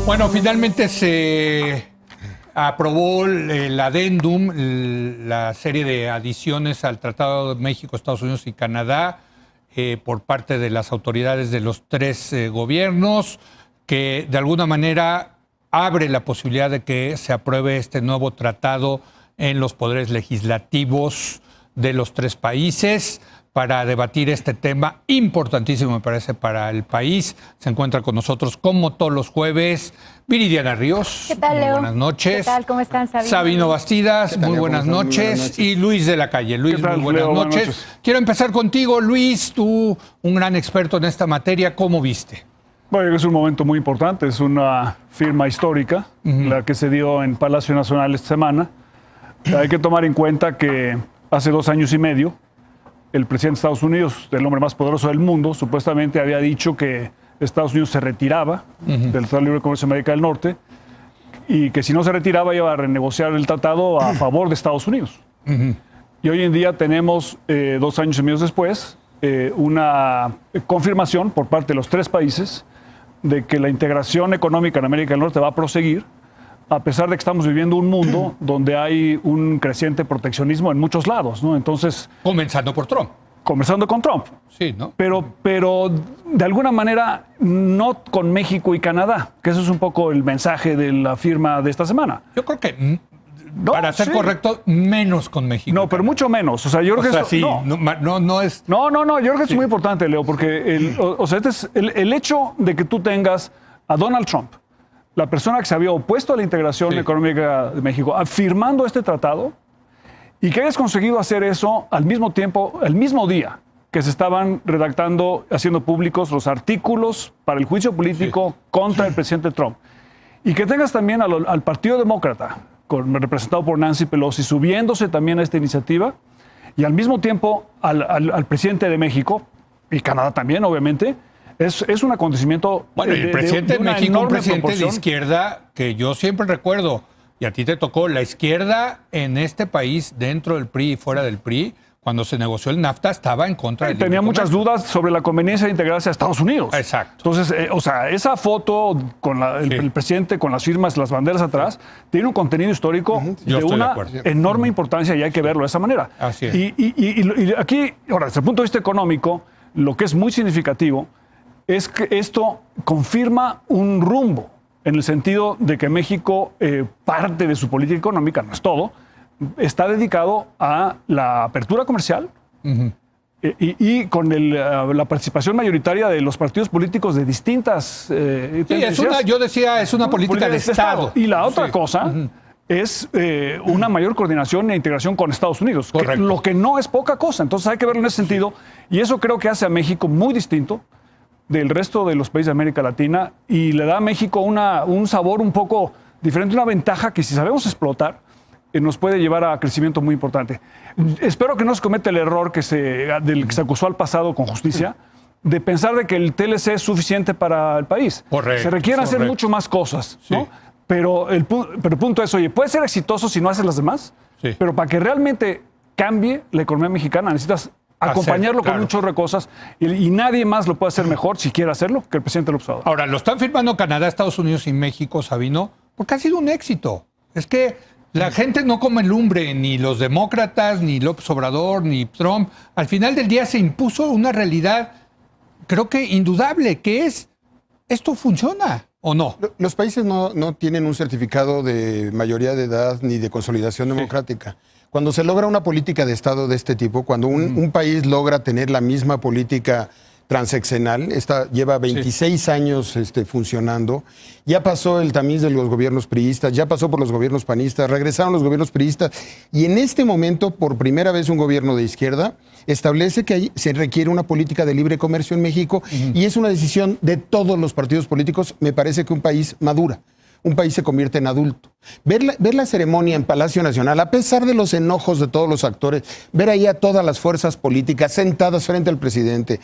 Bueno, finalmente se aprobó el adendum, la serie de adiciones al Tratado de México, Estados Unidos y Canadá por parte de las autoridades de los tres gobiernos, que de alguna manera abre la posibilidad de que se apruebe este nuevo tratado en los poderes legislativos de los tres países para debatir este tema importantísimo, me parece, para el país. Se encuentra con nosotros, como todos los jueves, Viridiana Ríos. ¿Qué tal, Leo? Muy buenas noches. ¿Qué tal? ¿Cómo están, Sabino? Sabino Bastidas, muy buenas noches. Y Luis de la Calle. Luis, muy buenas noches. Quiero empezar contigo, Luis, tú, un gran experto en esta materia. ¿Cómo viste? Bueno, es un momento muy importante, es una firma histórica, la que se dio en Palacio Nacional esta semana. Hay que tomar en cuenta que hace 2 años y medio, el presidente de Estados Unidos, el hombre más poderoso del mundo, supuestamente había dicho que Estados Unidos se retiraba del Tratado de Libre Comercio de América del Norte y que si no se retiraba iba a renegociar el tratado a favor de Estados Unidos. Y hoy en día tenemos, 2 años y medio después, una confirmación por parte de los tres países de que la integración económica en América del Norte va a proseguir, a pesar de que estamos viviendo un mundo donde hay un creciente proteccionismo en muchos lados, ¿no? Entonces, comenzando por Trump. Comenzando con Trump. Sí, ¿no? Pero de alguna manera no con México y Canadá, que eso es un poco el mensaje de la firma de esta semana. Yo creo que, para ser correcto, menos con México. No, pero mucho menos. O sea, yo creo que sí, no es... No, yo creo que es muy importante, Leo, porque este es el hecho de que tú tengas a Donald Trump, la persona que se había opuesto a la integración económica de México, firmando este tratado, y que hayas conseguido hacer eso al mismo tiempo, el mismo día que se estaban redactando, haciendo públicos los artículos para el juicio político contra el presidente Trump. Y que tengas también al Partido Demócrata, representado por Nancy Pelosi, subiéndose también a esta iniciativa, y al mismo tiempo al presidente de México, y Canadá también, obviamente. Es un acontecimiento. Bueno, el presidente de México, un presidente de izquierda que yo siempre recuerdo, y a ti te tocó, la izquierda en este país, dentro del PRI y fuera del PRI, cuando se negoció el NAFTA, estaba en contra del tenía muchas dudas sobre la conveniencia de integrarse a Estados Unidos. Exacto. Entonces, esa foto con el presidente con las firmas, las banderas atrás, tiene un contenido histórico de una enorme importancia y hay que verlo de esa manera. Así es. Y aquí, ahora, desde el punto de vista económico, lo que es muy significativo es que esto confirma un rumbo, en el sentido de que México, parte de su política económica, no es todo, está dedicado a la apertura comercial y con la participación mayoritaria de los partidos políticos de distintas... yo decía, es una política de Estado. Y la otra cosa es una mayor coordinación e integración con Estados Unidos, lo que no es poca cosa. Entonces hay que verlo en ese sentido, y eso creo que hace a México muy distinto del resto de los países de América Latina y le da a México un sabor un poco diferente, una ventaja que si sabemos explotar nos puede llevar a crecimiento muy importante. Espero que no se cometa el error del que se acusó al pasado con justicia, de pensar de que el TLC es suficiente para el país. Correcto. Se requieren hacer mucho más cosas, ¿no? Pero el punto es, oye, puede ser exitoso si no haces las demás, pero para que realmente cambie la economía mexicana necesitas acompañarlo con un chorro de cosas y nadie más lo puede hacer mejor, si quiere hacerlo, que el presidente López Obrador. Ahora, lo están firmando Canadá, Estados Unidos y México, Sabino, porque ha sido un éxito. Es que la gente no come lumbre, ni los demócratas, ni López Obrador, ni Trump. Al final del día se impuso una realidad, creo que indudable, que es, ¿esto funciona o no? Los países no tienen un certificado de mayoría de edad ni de consolidación democrática. Cuando se logra una política de Estado de este tipo, cuando un país logra tener la misma política transeccional, esta lleva 26 años funcionando, ya pasó el tamiz de los gobiernos priistas, ya pasó por los gobiernos panistas, regresaron los gobiernos priistas, y en este momento, por primera vez, un gobierno de izquierda establece que se requiere una política de libre comercio en México, y es una decisión de todos los partidos políticos. Me parece que un país madura. Un país se convierte en adulto. Ver la ceremonia en Palacio Nacional, a pesar de los enojos de todos los actores, ver ahí a todas las fuerzas políticas sentadas frente al presidente,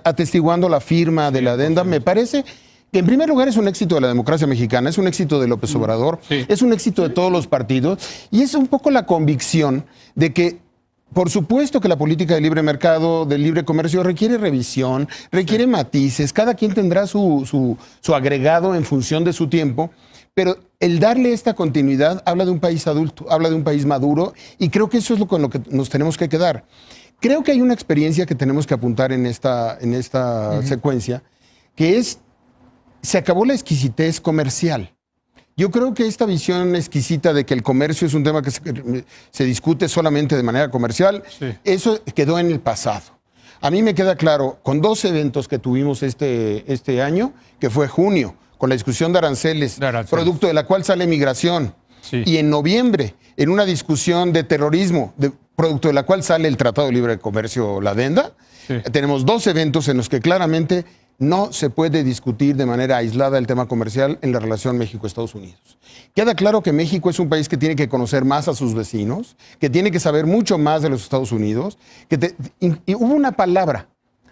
atestiguando la firma de la adenda, me parece que en primer lugar es un éxito de la democracia mexicana, es un éxito de López Obrador, es un éxito de todos los partidos, y es un poco la convicción de que por supuesto que la política de libre mercado, del libre comercio, requiere revisión, requiere matices. Cada quien tendrá su agregado en función de su tiempo, pero el darle esta continuidad habla de un país adulto, habla de un país maduro, y creo que eso es con lo que nos tenemos que quedar. Creo que hay una experiencia que tenemos que apuntar en esta secuencia, que es, se acabó la exquisitez comercial. Yo creo que esta visión exquisita de que el comercio es un tema que se discute solamente de manera comercial, eso quedó en el pasado. A mí me queda claro, con 2 eventos que tuvimos este año, que fue junio, con la discusión de aranceles, producto de la cual sale migración, y en noviembre, en una discusión de terrorismo, producto de la cual sale el Tratado de Libre Comercio, la adenda, tenemos 2 eventos en los que claramente no se puede discutir de manera aislada el tema comercial en la relación México-Estados Unidos. Queda claro que México es un país que tiene que conocer más a sus vecinos, que tiene que saber mucho más de los Estados Unidos. Y hubo una palabra,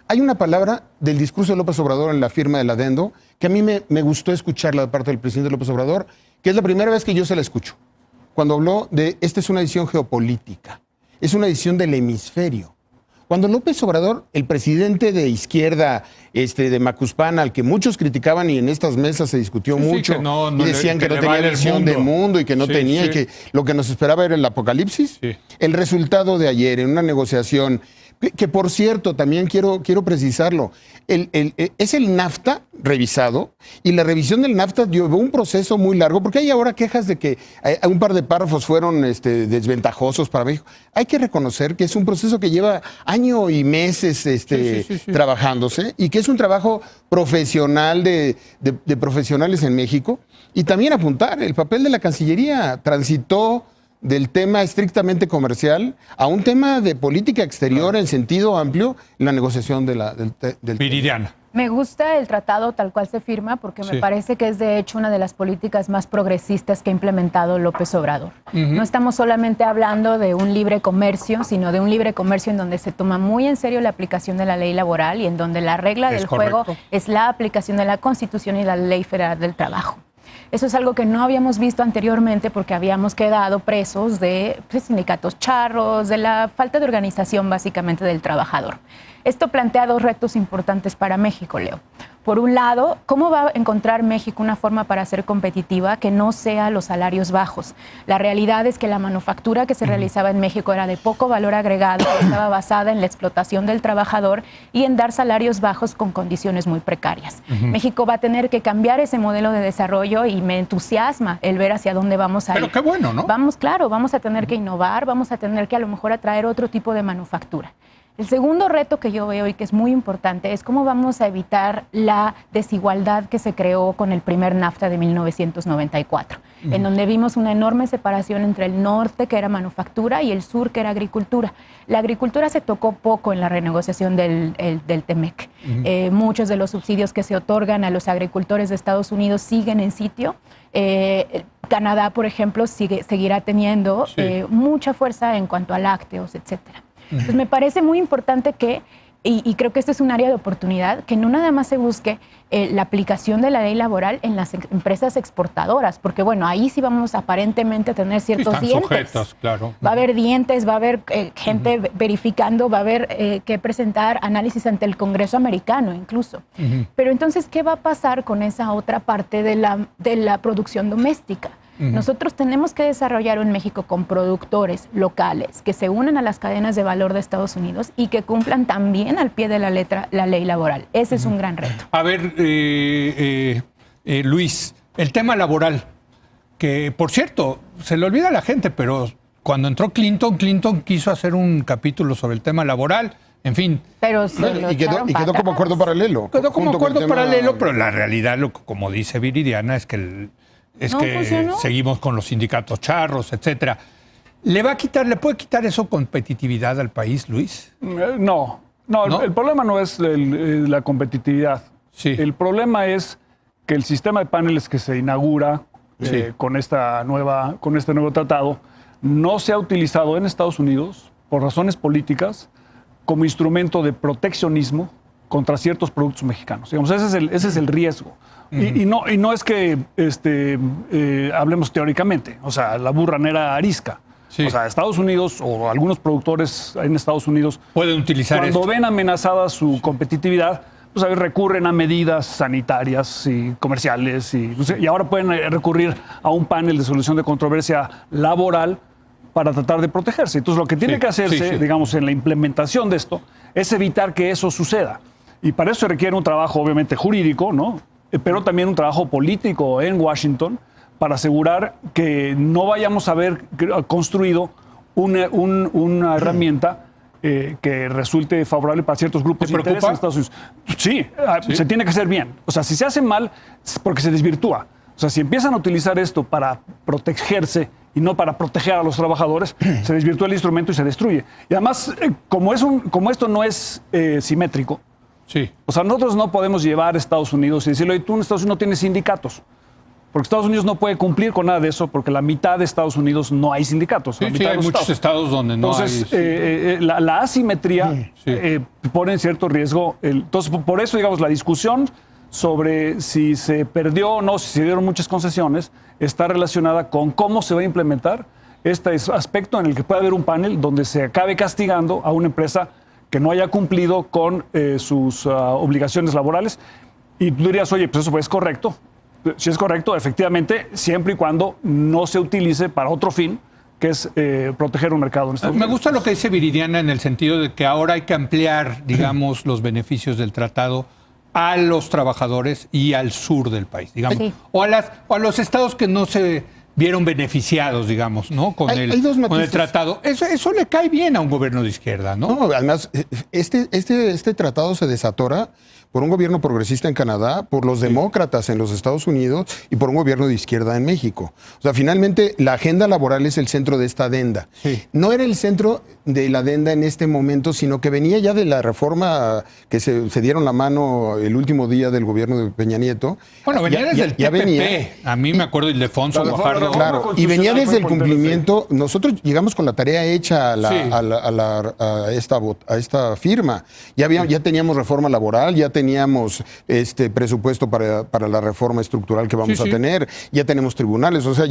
hay una palabra del discurso de López Obrador en la firma del adendo que a mí me gustó escucharla de parte del presidente López Obrador, que es la primera vez que yo se la escucho, cuando habló de, esta es una decisión geopolítica, es una decisión del hemisferio. Cuando López Obrador, el presidente de izquierda, de Macuspana, al que muchos criticaban y en estas mesas se discutió mucho, y decían que no tenía visión de mundo y que no tenía, y que lo que nos esperaba era el apocalipsis, el resultado de ayer en una negociación, que por cierto, también quiero precisarlo, es el NAFTA revisado, y la revisión del NAFTA llevó un proceso muy largo, porque hay ahora quejas de que un par de párrafos fueron desventajosos para México. Hay que reconocer que es un proceso que lleva año y meses trabajándose, y que es un trabajo profesional de profesionales en México, y también apuntar, el papel de la Cancillería transitó del tema estrictamente comercial a un tema de política exterior en sentido amplio, la negociación del Viridiana. Me gusta el tratado tal cual se firma porque me parece que es de hecho una de las políticas más progresistas que ha implementado López Obrador. No estamos solamente hablando de un libre comercio, sino de un libre comercio en donde se toma muy en serio la aplicación de la ley laboral y en donde la regla del juego es la aplicación de la Constitución y la Ley Federal del Trabajo. Eso es algo que no habíamos visto anteriormente porque habíamos quedado presos de sindicatos charros, de la falta de organización básicamente del trabajador. Esto plantea 2 retos importantes para México, Leo. Por un lado, ¿cómo va a encontrar México una forma para ser competitiva que no sea los salarios bajos? La realidad es que la manufactura que se realizaba en México era de poco valor agregado, estaba basada en la explotación del trabajador y en dar salarios bajos con condiciones muy precarias. México va a tener que cambiar ese modelo de desarrollo y me entusiasma el ver hacia dónde vamos a ir. Pero qué bueno, ¿no? Vamos a tener que innovar, vamos a tener que a lo mejor atraer otro tipo de manufactura. El segundo reto que yo veo y que es muy importante es cómo vamos a evitar la desigualdad que se creó con el primer NAFTA de 1994, en donde vimos una enorme separación entre el norte, que era manufactura, y el sur, que era agricultura. La agricultura se tocó poco en la renegociación del TEMEC. Muchos de los subsidios que se otorgan a los agricultores de Estados Unidos siguen en sitio. Canadá, por ejemplo, seguirá teniendo mucha fuerza en cuanto a lácteos, etcétera. Entonces me parece muy importante que, y creo que esto es un área de oportunidad, que no nada más se busque la aplicación de la ley laboral en las empresas exportadoras, porque bueno, ahí sí vamos aparentemente a tener ciertos dientes. Sujetos, claro. Va a haber dientes, va a haber gente verificando, va a haber que presentar análisis ante el Congreso americano incluso. Pero entonces, ¿qué va a pasar con esa otra parte de la producción doméstica? Nosotros tenemos que desarrollar en México con productores locales que se unan a las cadenas de valor de Estados Unidos y que cumplan también al pie de la letra la ley laboral. Ese es un gran reto. A ver, Luis, el tema laboral, que por cierto, se le olvida a la gente, pero cuando entró Clinton quiso hacer un capítulo sobre el tema laboral. En fin. Pero y quedó como acuerdo paralelo. Quedó como acuerdo paralelo, pero la realidad, como dice Viridiana, es que seguimos con los sindicatos charros, etcétera. ¿Le puede quitar eso competitividad al país, Luis? No. El problema no es la competitividad. El problema es que el sistema de paneles que se inaugura con este nuevo tratado no se ha utilizado en Estados Unidos por razones políticas como instrumento de proteccionismo contra ciertos productos mexicanos. Digamos, ese es el riesgo. Y no es que hablemos teóricamente. O sea, la burra no era arisca. O sea, Estados Unidos o algunos productores en Estados Unidos pueden utilizar cuando ven amenazada su competitividad, pues a ver, recurren a medidas sanitarias y comerciales y ahora pueden recurrir a un panel de solución de controversia laboral para tratar de protegerse. Entonces, lo que tiene que hacerse, digamos, en la implementación de esto, es evitar que eso suceda. Y para eso se requiere un trabajo, obviamente, jurídico, ¿no? Pero también un trabajo político en Washington para asegurar que no vayamos a haber construido una herramienta que resulte favorable para ciertos grupos de interés en Estados Unidos. Sí, se tiene que hacer bien. O sea, si se hace mal, es porque se desvirtúa. O sea, si empiezan a utilizar esto para protegerse y no para proteger a los trabajadores, se desvirtúa el instrumento y se destruye. Y además, como esto no es simétrico, o sea, nosotros no podemos llevar a Estados Unidos y decirle, oye, tú en Estados Unidos no tienes sindicatos. Porque Estados Unidos no puede cumplir con nada de eso, porque la mitad de Estados Unidos no hay sindicatos. Sí, hay muchos estados donde no hay. Entonces, la asimetría pone en cierto riesgo. Entonces, por eso, digamos, la discusión sobre si se perdió o no, si se dieron muchas concesiones, está relacionada con cómo se va a implementar este aspecto en el que puede haber un panel donde se acabe castigando a una empresa que no haya cumplido con sus obligaciones laborales. Y tú dirías, oye, pues eso es correcto. Si es correcto, efectivamente, siempre y cuando no se utilice para otro fin, que es proteger un mercado en Estados Unidos. Me gusta lo que dice Viridiana en el sentido de que ahora hay que ampliar, digamos, los beneficios del tratado a los trabajadores y al sur del país, digamos. O a los estados que no se vieron beneficiados, digamos, ¿no? Con el tratado. Eso le cae bien a un gobierno de izquierda, ¿no? No, además, este tratado se desatora por un gobierno progresista en Canadá, por los demócratas en los Estados Unidos y por un gobierno de izquierda en México. O sea, finalmente la agenda laboral es el centro de esta adenda. No era el centro de la adenda en este momento, sino que venía ya de la reforma que se dieron la mano el último día del gobierno de Peña Nieto. Bueno, venía desde el TPP. A mí me acuerdo de Ildefonso Guajardo. Claro, y venía desde el cumplimiento. Nosotros llegamos con la tarea hecha a esta firma. Ya teníamos reforma laboral, ya teníamos presupuesto para la reforma estructural que vamos a tener, ya tenemos tribunales, o sea,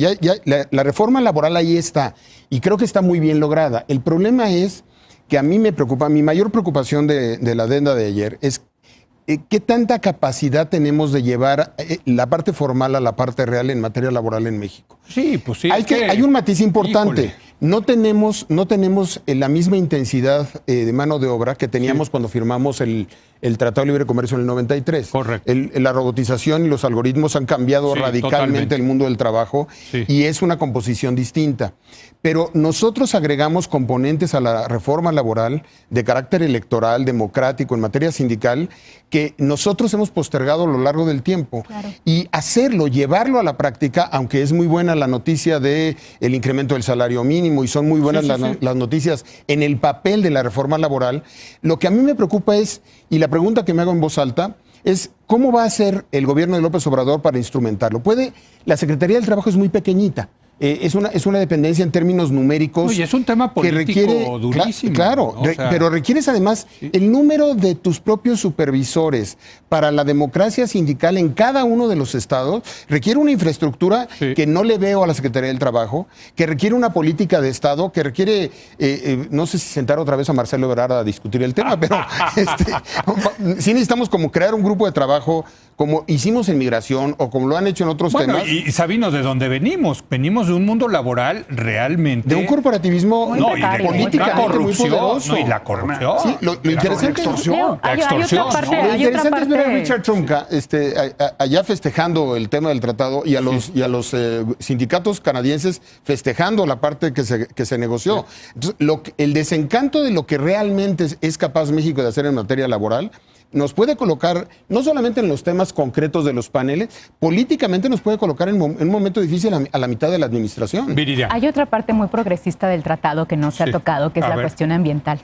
la reforma laboral ahí está, y creo que está muy bien lograda. El problema es que a mí me preocupa, mi mayor preocupación de la adenda de ayer es ¿qué tanta capacidad tenemos de llevar la parte formal a la parte real en materia laboral en México? Sí, pues sí. Hay un matiz importante. No tenemos la misma intensidad de mano de obra que teníamos cuando firmamos el Tratado de Libre Comercio en el 93. Correcto. La robotización y los algoritmos han cambiado radicalmente el mundo del trabajo y es una composición distinta. Pero nosotros agregamos componentes a la reforma laboral de carácter electoral, democrático, en materia sindical, que nosotros hemos postergado a lo largo del tiempo. Claro. Y llevarlo a la práctica, aunque es muy buena la noticia del incremento del salario mínimo y son muy buenas las noticias en el papel de la reforma laboral, lo que a mí me preocupa es, y la pregunta que me hago en voz alta, es ¿cómo va a hacer el gobierno de López Obrador para instrumentarlo? La Secretaría del Trabajo es muy pequeñita. Es una dependencia en términos numéricos. Y es un tema político que requiere, durísimo. Claro, ¿no? Pero requieres además el número de tus propios supervisores para la democracia sindical en cada uno de los estados. Requiere una infraestructura que no le veo a la Secretaría del Trabajo, que requiere una política de Estado, que requiere, no sé si sentar otra vez a Marcelo Ebrard a discutir el tema, pero sí necesitamos como crear un grupo de trabajo como hicimos en migración o como lo han hecho en otros temas. Y Sabino, ¿de dónde venimos? Venimos de un mundo laboral realmente... De un corporativismo políticamente muy poderoso. Y la corrupción. Sí, lo interesante es lo interesante es ver a Richard Trumka allá festejando el tema del tratado y a los sindicatos canadienses festejando la parte que se negoció. Entonces, el desencanto de lo que realmente es capaz México de hacer en materia laboral nos puede colocar, no solamente en los temas concretos de los paneles, políticamente nos puede colocar en un momento difícil a la mitad de la administración. Viridiana. Hay otra parte muy progresista del tratado que no se ha tocado, que es la cuestión ambiental.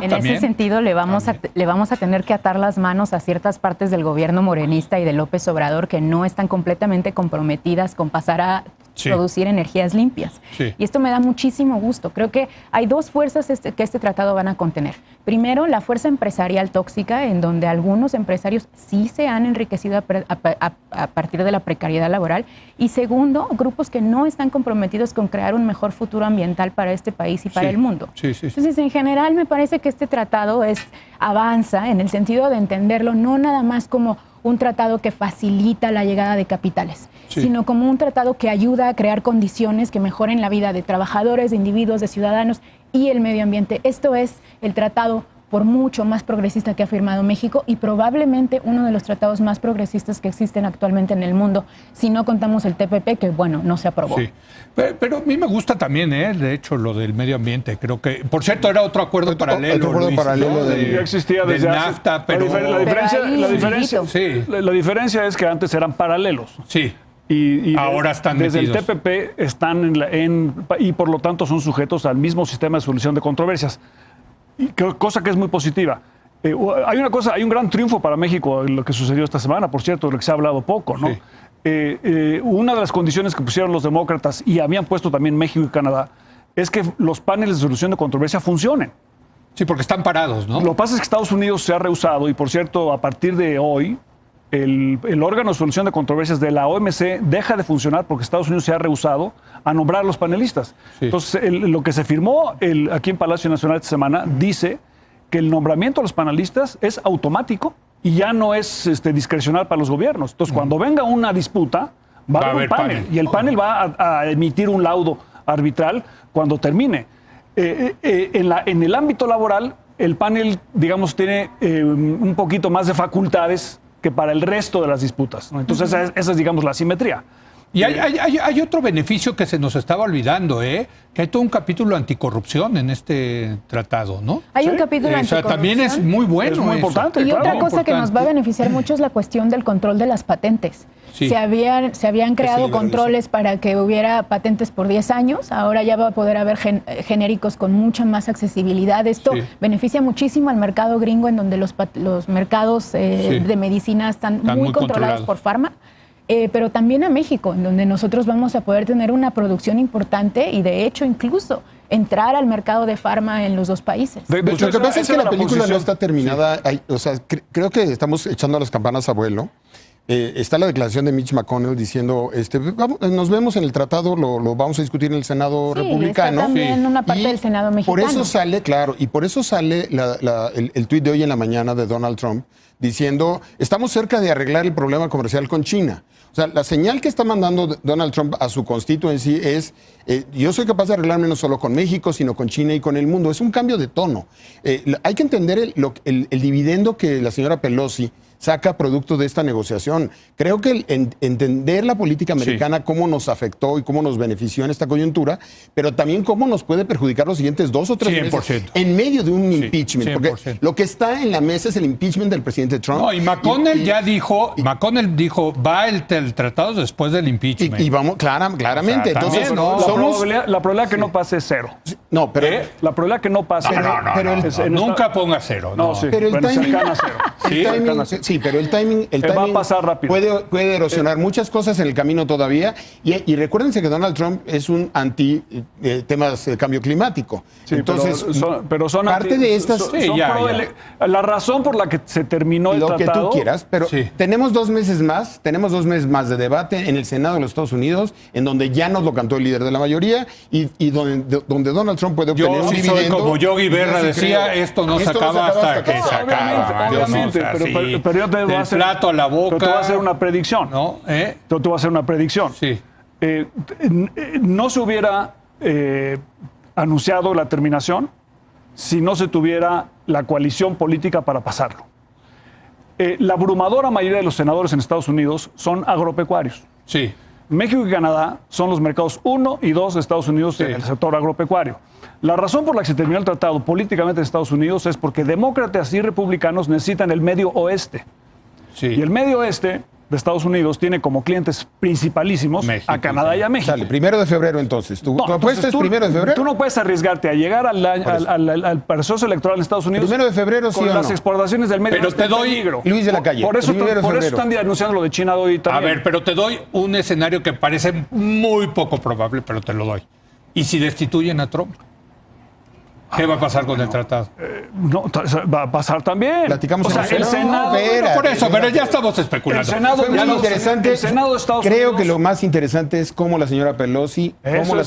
En ese sentido, le vamos a tener que atar las manos a ciertas partes del gobierno morenista y de López Obrador que no están completamente comprometidas con pasar a producir energías limpias. Sí. Y esto me da muchísimo gusto. Creo que hay dos fuerzas que este tratado van a contener. Primero, la fuerza empresarial tóxica, en donde algunos empresarios sí se han enriquecido a partir de la precariedad laboral. Y segundo, grupos que no están comprometidos con crear un mejor futuro ambiental para este país y para el mundo. Entonces, en general, me parece que este tratado avanza en el sentido de entenderlo no nada más como un tratado que facilita la llegada de capitales, sino como un tratado que ayuda a crear condiciones que mejoren la vida de trabajadores, de individuos, de ciudadanos y el medio ambiente. Esto es el tratado por mucho más progresista que ha firmado México y probablemente uno de los tratados más progresistas que existen actualmente en el mundo, si no contamos el TPP, que bueno, no se aprobó. Sí. Pero a mí me gusta también, de hecho, lo del medio ambiente. Creo que, por cierto, era otro acuerdo paralelo. Otro acuerdo paralelo ya existía desde NAFTA, pero la diferencia es que antes eran paralelos. Sí. Y ahora están desde metidos. el TPP están y por lo tanto son sujetos al mismo sistema de solución de controversias. Cosa que es muy positiva. Hay un gran triunfo para México en lo que sucedió esta semana, por cierto, de lo que se ha hablado poco, ¿no? Sí. Una de las condiciones que pusieron los demócratas y habían puesto también México y Canadá es que los paneles de solución de controversia funcionen. Sí, porque están parados, ¿no? Lo que pasa es que Estados Unidos se ha rehusado y, por cierto, a partir de hoy, el órgano de solución de controversias de la OMC deja de funcionar porque Estados Unidos se ha rehusado a nombrar a los panelistas. Sí. Entonces, lo que se firmó aquí en Palacio Nacional esta semana dice que el nombramiento de los panelistas es automático y ya no es discrecional para los gobiernos. Entonces, cuando venga una disputa, va a haber un panel. Y el panel va a emitir un laudo arbitral cuando termine. En el ámbito laboral, el panel, digamos, tiene un poquito más de facultades que para el resto de las disputas, ¿no? Entonces, esa es, digamos, la asimetría. Y hay otro beneficio que se nos estaba olvidando, que hay todo un capítulo anticorrupción en este tratado, ¿no? Hay un capítulo anticorrupción. O sea, también es muy bueno. Es muy importante. Y otra cosa que nos va a beneficiar mucho es la cuestión del control de las patentes. Sí. Se habían creado controles para que hubiera patentes por 10 años, ahora ya va a poder haber genéricos con mucha más accesibilidad. Esto beneficia muchísimo al mercado gringo, en donde los mercados de medicina están muy controlados por Pharma. Pero también a México, en donde nosotros vamos a poder tener una producción importante y, de hecho, incluso entrar al mercado de farma en los dos países. Lo que pasa es que la película no está terminada. Creo que estamos echando las campanas a vuelo. Está la declaración de Mitch McConnell diciendo, nos vemos en el tratado, lo vamos a discutir en el Senado republicano. Está también una parte del Senado mexicano. Por eso sale, claro, y por eso sale el tuit de hoy en la mañana de Donald Trump diciendo, estamos cerca de arreglar el problema comercial con China. O sea, la señal que está mandando Donald Trump a su constituency es, yo soy capaz de arreglarme no solo con México, sino con China y con el mundo. Es un cambio de tono. Hay que entender el dividendo que la señora Pelosi saca producto de esta negociación. Creo que entender la política americana, cómo nos afectó y cómo nos benefició en esta coyuntura, pero también cómo nos puede perjudicar los siguientes 2 o 3 meses en medio de un impeachment. 100%. Porque lo que está en la mesa es el impeachment del presidente Trump. No, y McConnell ya dijo, McConnell dijo, va el tratado después del impeachment. Y vamos, claramente. O sea, entonces, la probabilidad que no pase es 0. No, pero... La probabilidad que no pase... Nunca ponga 0. No, sí. Pero el timing... Cercana a 0. Sí, pero el timing va a pasar rápido. Puede erosionar muchas cosas en el camino todavía. Y recuérdense que Donald Trump es un anti temas de cambio climático. Sí, entonces, pero son parte de estas... La razón por la que se terminó el tratado... Lo que tú quieras, pero tenemos 2 meses más, de debate en el Senado de los Estados Unidos, en donde ya nos lo cantó el líder de la mayoría y donde Donald Trump puede obtener un dividendo. Soy como Yogi Berra decía, esto no se acaba hasta que se acaba. Obviamente, pero yo te voy a hacer, plato a la boca. Pero te voy a hacer una predicción. ¿No? Te voy a hacer una predicción. Sí. No se hubiera anunciado la terminación si no se tuviera la coalición política para pasarlo. La abrumadora mayoría de los senadores en Estados Unidos son agropecuarios. Sí. México y Canadá son los mercados 1 y 2 de Estados Unidos en el sector agropecuario. La razón por la que se terminó el tratado políticamente en Estados Unidos es porque demócratas y republicanos necesitan el medio oeste. Sí. Y el medio oeste de Estados Unidos tiene como clientes principalísimos México, a Canadá y a México. Sale, 1 de febrero entonces. ¿Tu apuesta es 1 de febrero? Tú no puedes arriesgarte a llegar al proceso electoral en Estados Unidos 1 de febrero, sí con o las no. exportaciones del medio. Pero te doy... peligro. Luis de la Calle. Por eso 1 de febrero. están anunciando lo de China hoy también. A ver, pero te doy un escenario que parece muy poco probable, pero te lo doy. ¿Y si destituyen a Trump? ¿Qué va a pasar con el tratado? No, va a pasar también. Platicamos o sea, en el Senado. Por eso, pero ya estamos especulando. El Senado, Fue muy interesante. El Senado de Estados Creo Unidos. que lo más interesante es cómo la señora Pelosi, eso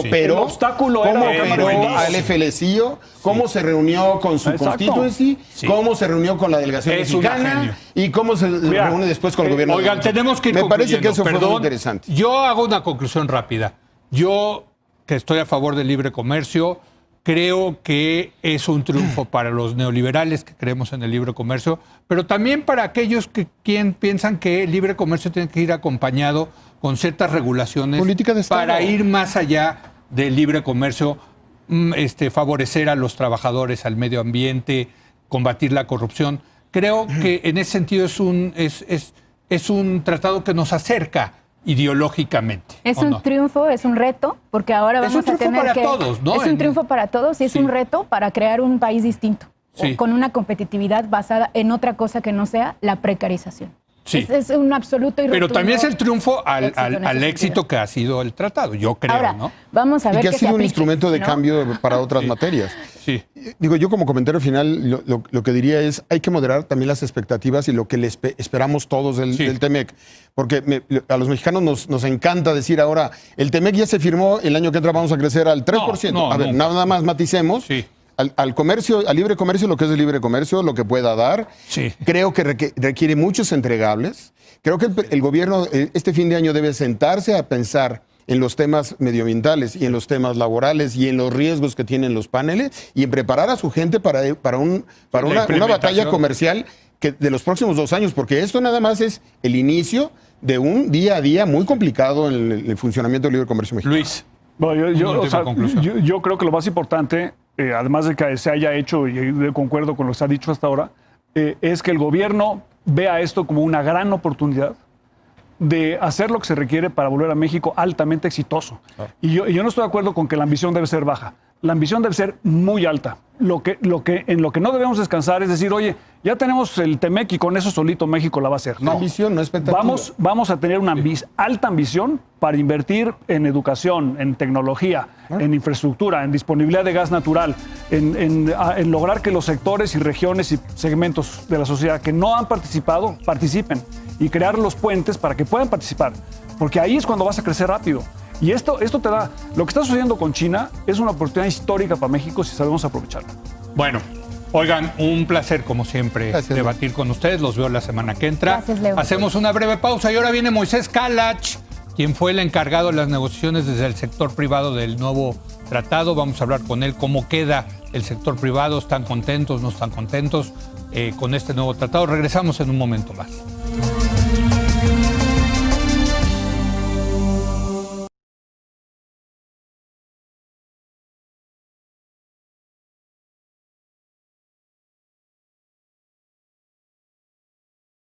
sí. El obstáculo era cómo la Cámara operó de al FLCIO, cómo se reunió con su Exacto. constituency, cómo se reunió con la delegación Es una mexicana genio. y cómo se reúne después con el gobierno. Oigan, tenemos que ir Me parece que concluyendo. eso fue muy Perdón, interesante. Yo hago una conclusión rápida. Yo, que estoy a favor del libre comercio, creo que es un triunfo para los neoliberales que creemos en el libre comercio, pero también para aquellos que piensan que el libre comercio tiene que ir acompañado con ciertas regulaciones Política de Estado. para ir más allá del libre comercio, favorecer a los trabajadores, al medio ambiente, combatir la corrupción. Creo que en ese sentido es un tratado que nos acerca ideológicamente. Es ¿o un no? triunfo, es un reto, porque ahora Es un vamos a triunfo tener para que... todos, ¿no? Es un triunfo para todos y es Sí. un reto para crear un país distinto, Sí. con una competitividad basada en otra cosa que no sea la precarización. Sí. Es un absoluto y Pero rotundo también es el triunfo éxito en ese al éxito sentido. que ha sido el tratado, yo creo, Ahora, ¿no? vamos a Y ver que ha se sido un aplique, instrumento de ¿no? cambio para otras materias. Sí. Digo, yo como comentario final, lo que diría es, hay que moderar también las expectativas y lo que esperamos todos del TEMEC. Porque a los mexicanos nos encanta decir ahora, el TEMEC ya se firmó, el año que entra vamos a crecer al 3%. No, a ver, nunca. nada más maticemos. Sí. Al comercio, al libre comercio, lo que es el libre comercio, lo que pueda dar. Sí. Creo que requiere muchos entregables. Creo que el gobierno este fin de año debe sentarse a pensar en los temas medioambientales y en los temas laborales y en los riesgos que tienen los paneles y en preparar a su gente para una batalla comercial de los próximos 2 años, porque esto nada más es el inicio de un día a día muy complicado en el funcionamiento del libre comercio mexicano. Luis. Bueno, Última conclusión. yo creo que lo más importante, además de que se haya hecho, y yo concuerdo con lo que se ha dicho hasta ahora, es que el gobierno vea esto como una gran oportunidad de hacer lo que se requiere para volver a México altamente exitoso. Claro. Y yo no estoy de acuerdo con que la ambición debe ser baja. La ambición debe ser muy alta. En lo que no debemos descansar es decir, oye, ya tenemos el TEMEC y con eso solito México la va a hacer. No, ambición, no expectativa. Vamos a tener una alta ambición para invertir en educación, en tecnología, en infraestructura, en disponibilidad de gas natural, en lograr que los sectores y regiones y segmentos de la sociedad que no han participado, participen y crear los puentes para que puedan participar. Porque ahí es cuando vas a crecer rápido. Y esto te da... Lo que está sucediendo con China es una oportunidad histórica para México si sabemos aprovecharlo. Bueno, oigan, un placer como siempre debatir con ustedes. Los veo la semana que entra. Gracias, Leo. Hacemos una breve pausa y ahora viene Moisés Kalach, quien fue el encargado de las negociaciones desde el sector privado del nuevo tratado. Vamos a hablar con él cómo queda el sector privado. ¿Están contentos, no están contentos con este nuevo tratado? Regresamos en un momento más.